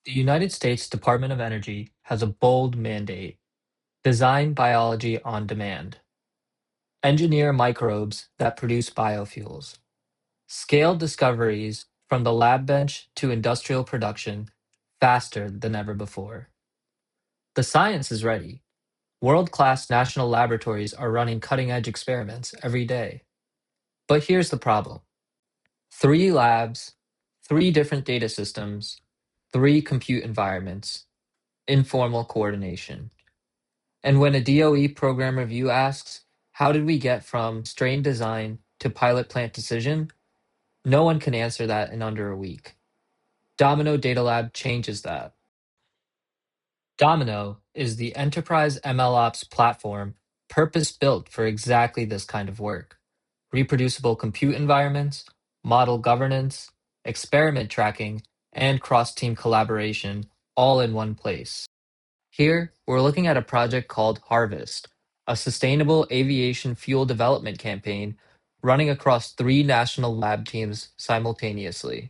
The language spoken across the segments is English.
The United States Department of Energy has a bold mandate: design biology on demand, engineer microbes that produce biofuels, scale discoveries from the lab bench to industrial production faster than ever before. The science is ready. World-class national laboratories are running cutting-edge experiments every day. But here's the problem: three labs, three different data systems, three compute environments, informal coordination. And when a DOE program review asks, how did we get from strain design to pilot plant decision? No one can answer that in under a week. Domino Data Lab changes that. Domino is the enterprise MLOps platform purpose-built for exactly this kind of work: reproducible compute environments, model governance, experiment tracking, and cross-team collaboration all in one place. Here, we're looking at a project called Harvest, a sustainable aviation fuel development campaign running across three national lab teams simultaneously.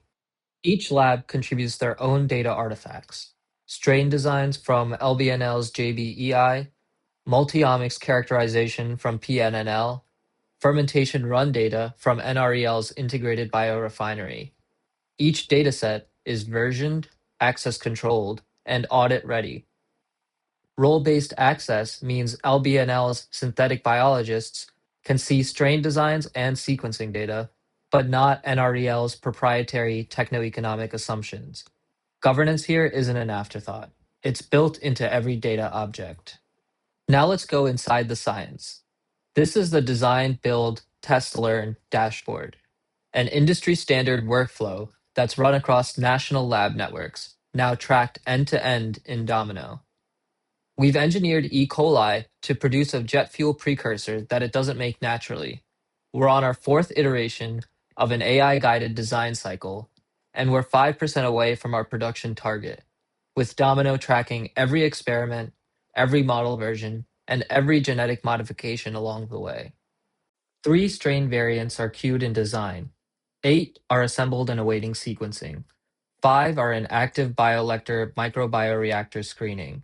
Each lab contributes their own data artifacts: strain designs from LBNL's JBEI, multi-omics characterization from PNNL, fermentation run data from NREL's integrated biorefinery. Each dataset is versioned, access controlled, and audit ready. Role-based access means LBNL's synthetic biologists can see strain designs and sequencing data, but not NREL's proprietary techno-economic assumptions. Governance here isn't an afterthought. It's built into every data object. Now let's go inside the science. This is the design, build, test, learn dashboard, an industry standard workflow that's run across national lab networks, now tracked end to end in Domino. We've engineered E. coli to produce a jet fuel precursor that it doesn't make naturally. We're on our fourth iteration of an AI-guided design cycle, and we're 5% away from our production target, with Domino tracking every experiment, every model version, and every genetic modification along the way. Three strain variants are queued in design. 8 are assembled and awaiting sequencing. 5 are in active biolector microbioreactor screening,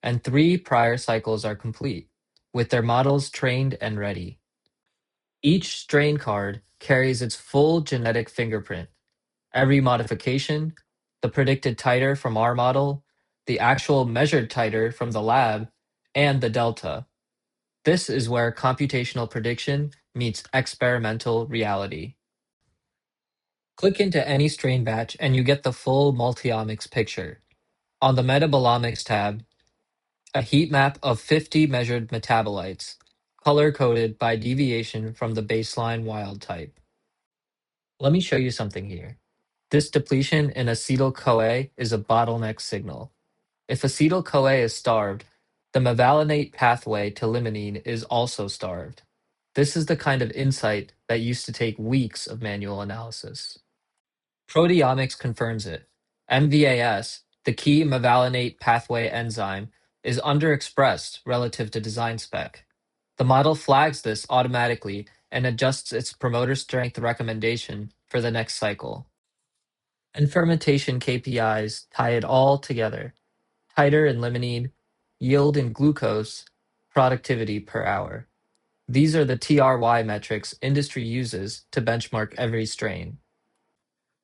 and 3 prior cycles are complete, with their models trained and ready. Each strain card carries its full genetic fingerprint: every modification, the predicted titer from our model, the actual measured titer from the lab, and the delta. This is where computational prediction meets experimental reality. Click into any strain batch and you get the full multi-omics picture. On the Metabolomics tab, a heat map of 50 measured metabolites, color-coded by deviation from the baseline wild type. Let me show you something here. This depletion in acetyl-CoA is a bottleneck signal. If acetyl-CoA is starved, the mevalonate pathway to limonene is also starved. This is the kind of insight that used to take weeks of manual analysis. Proteomics confirms it. MVAS, the key mevalonate pathway enzyme, is underexpressed relative to design spec. The model flags this automatically and adjusts its promoter strength recommendation for the next cycle. And fermentation KPIs tie it all together: titer in limonene, yield in glucose, productivity per hour. These are the TRY metrics industry uses to benchmark every strain.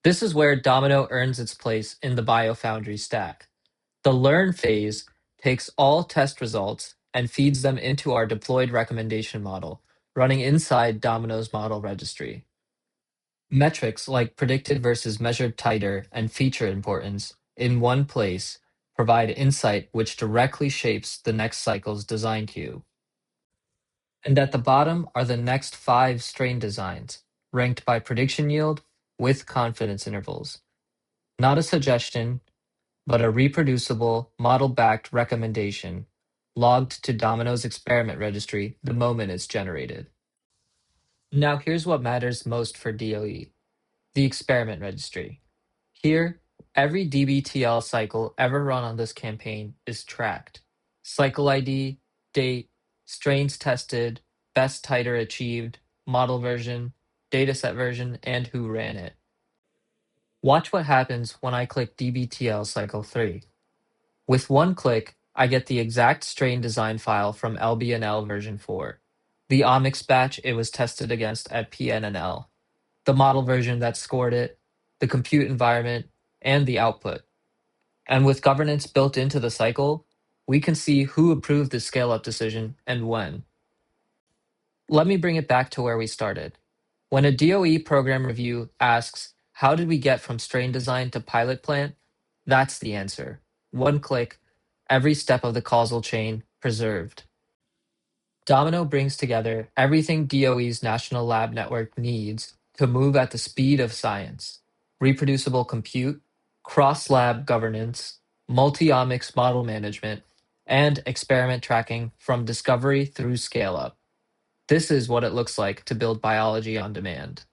This is where Domino earns its place in the BioFoundry stack. The learn phase takes all test results and feeds them into our deployed recommendation model, running inside Domino's model registry. Metrics like predicted versus measured titer and feature importance in one place provide insight which directly shapes the next cycle's design queue. And at the bottom are the next 5 strain designs, ranked by prediction yield with confidence intervals. Not a suggestion, but a reproducible, model-backed recommendation logged to Domino's experiment registry the moment it's generated. Now here's what matters most for DOE: the experiment registry. Here, every DBTL cycle ever run on this campaign is tracked: cycle ID, date, strains tested, best titer achieved, model version, dataset version, and who ran it. Watch what happens when I click DBTL cycle 3. With one click, I get the exact strain design file from LBNL version 4, the omics batch it was tested against at PNNL, the model version that scored it, the compute environment, and the output. And with governance built into the cycle, we can see who approved the scale-up decision and when. Let me bring it back to where we started. When a DOE program review asks, how did we get from strain design to pilot plant? That's the answer. One click, every step of the causal chain preserved. Domino brings together everything DOE's National Lab Network needs to move at the speed of science: reproducible compute, cross lab governance, multi omics model management, and experiment tracking from discovery through scale up. This is what it looks like to build biology on demand.